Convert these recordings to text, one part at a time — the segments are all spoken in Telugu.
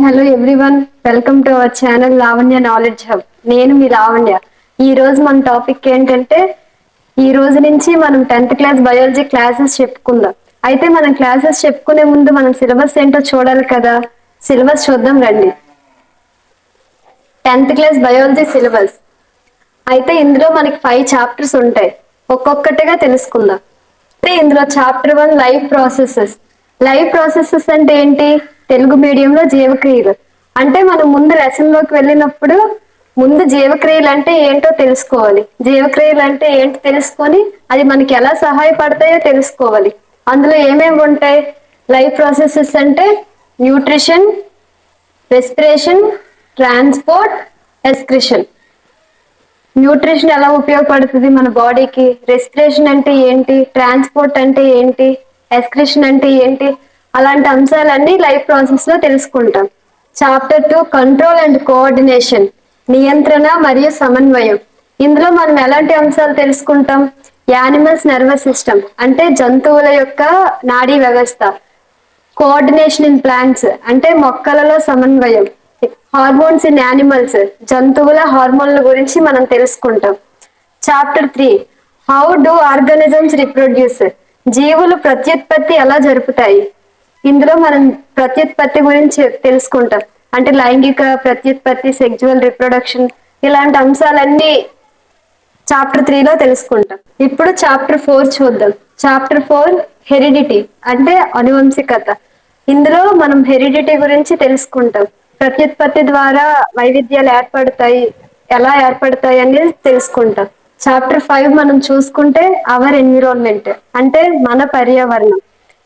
Hello everyone, welcome to our channel Lavanya knowledge hub. నేను మీ లావణ్య. ఈ రోజు మన టాపిక్ ఏంటంటే, ఈ రోజు నుంచి మనం 10th క్లాస్ బయాలజీ క్లాసెస్ చెప్పుకుందాం. అయితే మనం క్లాసెస్ చెప్పుకునే ముందు మనం సిలబస్ ఏంటో చూడాలి కదా. సిలబస్ చూద్దాం రండి. 10th class biology syllabus. అయితే ఇందులో మనకి 5 చాప్టర్స్ ఉంటాయి. ఒక్కొక్కటిగా తెలుసుకుందాం. అయితే ఇందులో chapter 1 life processes. Life processes అంటే ఏంటి? తెలుగు మీడియంలో జీవక్రియలు. అంటే మనం ముందు లెసన్ లోకి వెళ్ళినప్పుడు ముందు జీవక్రియలు అంటే ఏంటో తెలుసుకోవాలి. జీవక్రియలు అంటే ఏంటో తెలుసుకొని అది మనకి ఎలా సహాయపడతాయో తెలుసుకోవాలి. అందులో ఏమేమి ఉంటాయి? లైఫ్ ప్రాసెసెస్ అంటే nutrition, respiration, transport, excretion. Nutrition ఎలా ఉపయోగపడుతుంది మన బాడీకి? రెస్పిరేషన్ అంటే ఏంటి? ట్రాన్స్పోర్ట్ అంటే ఏంటి? ఎక్స్క్రిషన్ అంటే ఏంటి? అలాంటి అంశాలన్నీ లైఫ్ ప్రాసెస్ లో తెలుసుకుంటాం. Chapter 2 control and coordination. నియంత్రణ మరియు సమన్వయం. ఇందులో మనం ఎలాంటి అంశాలు తెలుసుకుంటాం? యానిమల్స్ నర్వస్ సిస్టమ్ అంటే జంతువుల యొక్క నాడీ వ్యవస్థ. కోఆర్డినేషన్ ఇన్ ప్లాంట్స్ అంటే మొక్కలలో సమన్వయం. హార్మోన్స్ ఇన్ యానిమల్స్ జంతువుల హార్మోన్ల గురించి మనం తెలుసుకుంటాం. Chapter 3 how do organisms reproduce. జీవులు ప్రత్యుత్పత్తి ఎలా జరుపుతాయి? ఇందులో మనం ప్రత్యుత్పత్తి గురించి తెలుసుకుంటాం. అంటే లైంగిక ప్రత్యుత్పత్తి, సెక్చువల్ రిప్రొడక్షన్, ఇలాంటి అంశాలన్నీ చాప్టర్ 3లో తెలుసుకుంటాం. ఇప్పుడు చాప్టర్ 4 చూద్దాం. చాప్టర్ 4 హెరిడిటీ అంటే అనువంశికత. ఇందులో మనం హెరిడిటీ గురించి తెలుసుకుంటాం. ప్రత్యుత్పత్తి ద్వారా వైవిధ్యాలు ఏర్పడతాయి, ఎలా ఏర్పడతాయి అనేది తెలుసుకుంటాం. చాప్టర్ 5 మనం చూసుకుంటే అవర్ ఎన్విరాన్మెంట్ అంటే మన పర్యావరణం.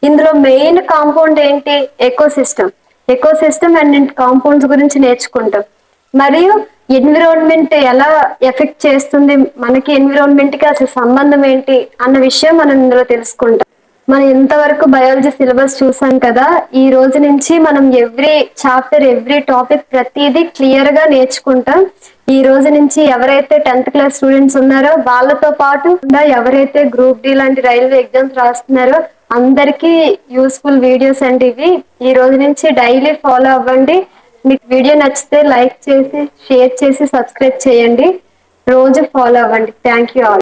ఇందులో మెయిన్ కాంపౌండ్ ఏంటి? ఎకోసిస్టమ్. ఎకోసిస్టమ్ అండ్ కాంపౌండ్స్ గురించి నేర్చుకుంటాం. మరియు ఎన్విరాన్మెంట్ ఎలా ఎఫెక్ట్ చేస్తుంది, మనకి ఎన్విరాన్మెంట్ కి అసలు సంబంధం ఏంటి అన్న విషయం మనం ఇందులో తెలుసుకుంటాం. మనం ఇంతవరకు బయాలజీ సిలబస్ చూసాం కదా. ఈ రోజు నుంచి మనం ఎవ్రీ చాప్టర్, ఎవ్రీ టాపిక్ ప్రతిదీ క్లియర్ గా నేర్చుకుంటాం. ఈ రోజు నుంచి ఎవరైతే 10th క్లాస్ స్టూడెంట్స్ ఉన్నారో వాళ్ళతో పాటు ఎవరైతే గ్రూప్ డి లాంటి రైల్వే ఎగ్జామ్స్ రాస్తున్నారో అందరికీ యూస్ఫుల్ వీడియోస్ అండి ఇవి. ఈ రోజు నుంచి డైలీ ఫాలో అవ్వండి. మీకు వీడియో నచ్చితే లైక్ చేసి, షేర్ చేసి, సబ్స్క్రైబ్ చేయండి. రోజు ఫాలో అవ్వండి. Thank you all.